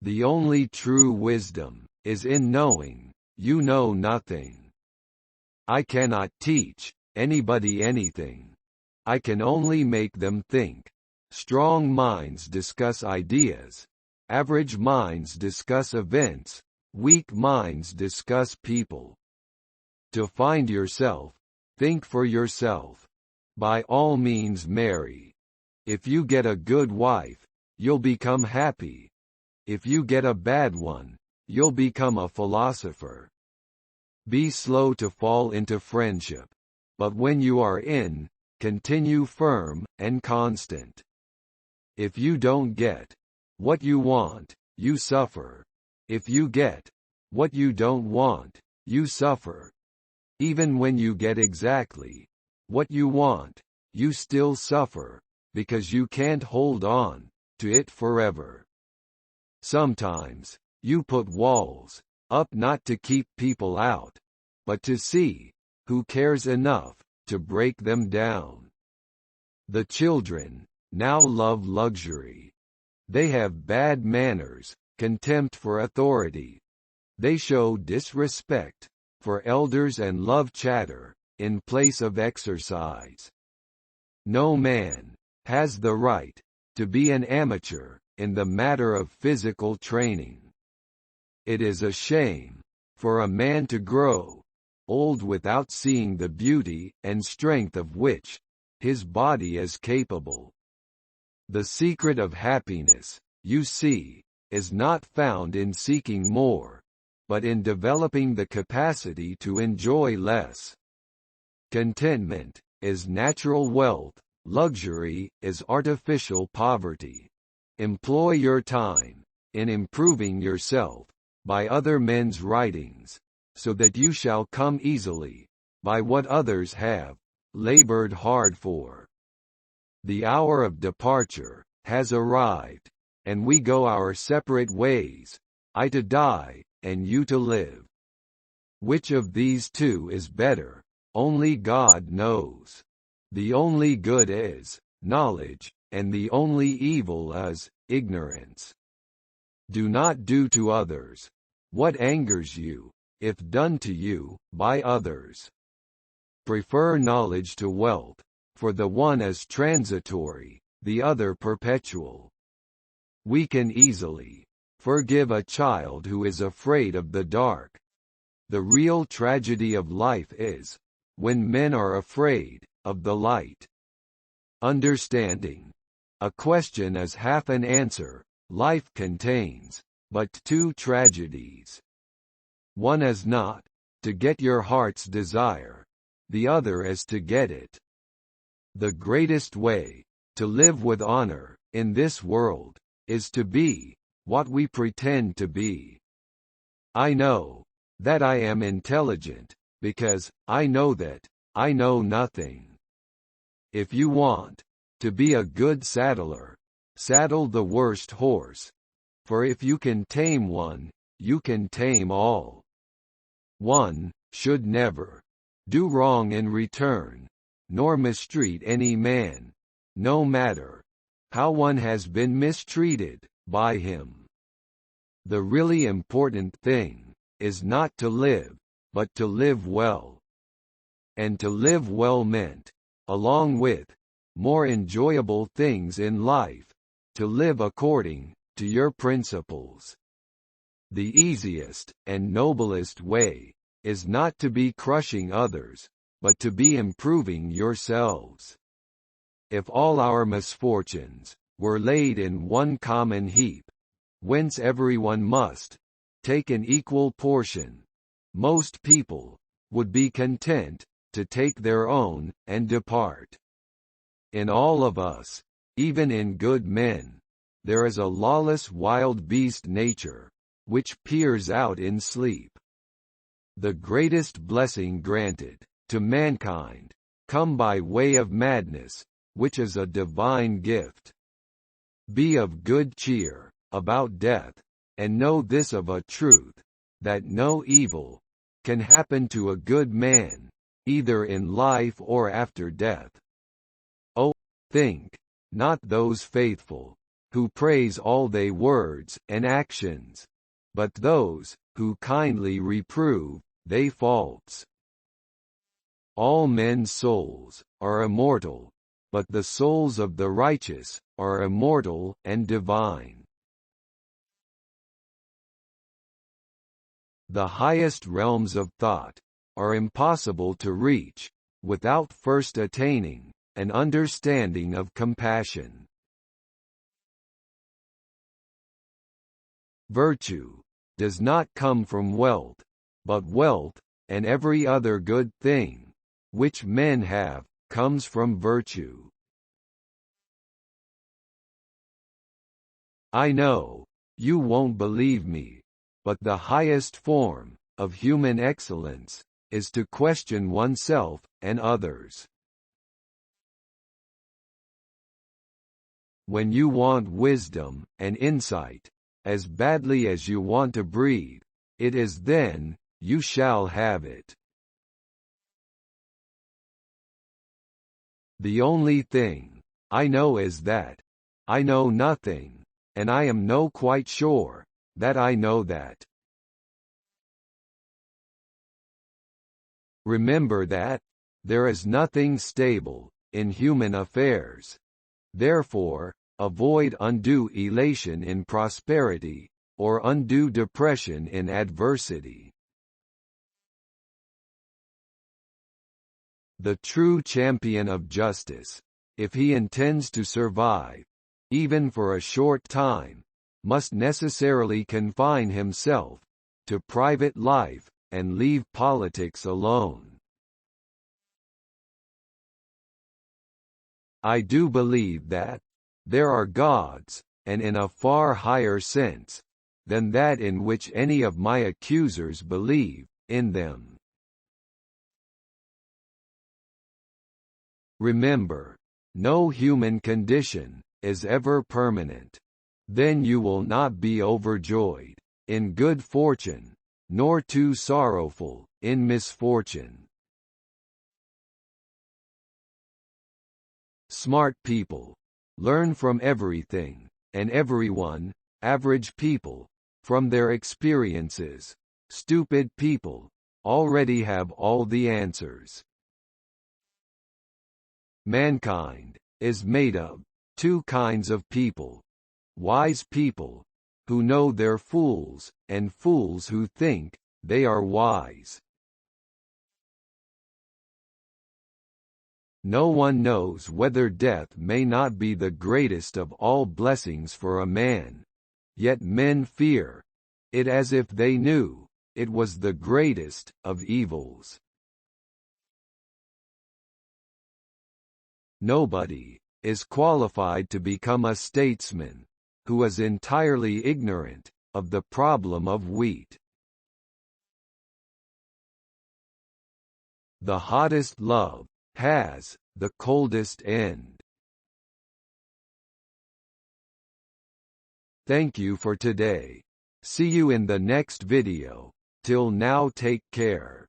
The only true wisdom is in knowing you know nothing. I cannot teach anybody anything. I can only make them think. Strong minds discuss ideas. Average minds discuss events. Weak minds discuss people. To find yourself, think for yourself. By all means marry. If you get a good wife, you'll become happy. If you get a bad one, you'll become a philosopher. Be slow to fall into friendship. But when you are in, continue firm and constant. If you don't get what you want, you suffer. If you get what you don't want, you suffer. Even when you get exactly what you want, you still suffer, because you can't hold on to it forever. Sometimes, you put walls up not to keep people out, but to see who cares enough to break them down. The children now love luxury. They have bad manners, contempt for authority. They show disrespect for elders and love chatter in place of exercise. No man has the right to be an amateur in the matter of physical training. It is a shame for a man to grow old without seeing the beauty and strength of which his body is capable. The secret of happiness, you see, is not found in seeking more, but in developing the capacity to enjoy less. Contentment is natural wealth, luxury is artificial poverty. Employ your time in improving yourself by other men's writings, so that you shall come easily by what others have labored hard for. The hour of departure has arrived, and we go our separate ways, I to die, and you to live. Which of these two is better, only God knows. The only good is knowledge, and the only evil is ignorance. Do not do to others what angers you, if done to you by others. Prefer knowledge to wealth, for the one is transitory, the other perpetual. We can easily forgive a child who is afraid of the dark. The real tragedy of life is when men are afraid of the light. Understanding. A question is half an answer. Life contains but two tragedies. One is not to get your heart's desire. The other is to get it. The greatest way to live with honor in this world is to be what we pretend to be. I know that I am intelligent, because I know that I know nothing. If you want to be a good saddler, saddle the worst horse. For if you can tame one, you can tame all. One should never do wrong in return, nor mistreat any man, no matter how one has been mistreated by him. The really important thing is not to live, but to live well. And to live well meant, along with more enjoyable things in life, to live according to your principles. The easiest and noblest way is not to be crushing others, but to be improving yourselves. If all our misfortunes were laid in one common heap, whence everyone must take an equal portion, most people would be content to take their own and depart. In all of us, even in good men, there is a lawless wild beast nature, which peers out in sleep. The greatest blessing granted to mankind come by way of madness, which is a divine gift. Be of good cheer about death, and know this of a truth, that no evil can happen to a good man, either in life or after death. Oh, think not those faithful who praise all they words and actions. But those, who kindly reprove, they faults. All men's souls are immortal, but the souls of the righteous are immortal and divine. The highest realms of thought are impossible to reach without first attaining an understanding of compassion. Virtue does not come from wealth, but wealth, and every other good thing, which men have, comes from virtue. I know, you won't believe me, but the highest form of human excellence is to question oneself and others. When you want wisdom and insight, as badly as you want to breathe, it is then you shall have it. The only thing I know is that I know nothing, and I am no quite sure that I know that. Remember that there is nothing stable in human affairs. Therefore, avoid undue elation in prosperity, or undue depression in adversity. The true champion of justice, if he intends to survive, even for a short time, must necessarily confine himself to private life and leave politics alone. I do believe that there are gods, and in a far higher sense than that in which any of my accusers believe in them. Remember, no human condition is ever permanent. Then you will not be overjoyed in good fortune, nor too sorrowful in misfortune. Smart people learn from everything, and everyone, average people, from their experiences. Stupid people already have all the answers. Mankind is made of two kinds of people: wise people, who know they're fools, and fools who think they are wise. No one knows whether death may not be the greatest of all blessings for a man, yet men fear it as if they knew it was the greatest of evils. Nobody is qualified to become a statesman who is entirely ignorant of the problem of wheat. The hottest love has the coldest end. Thank you for today. See you in the next video. Till now, take care.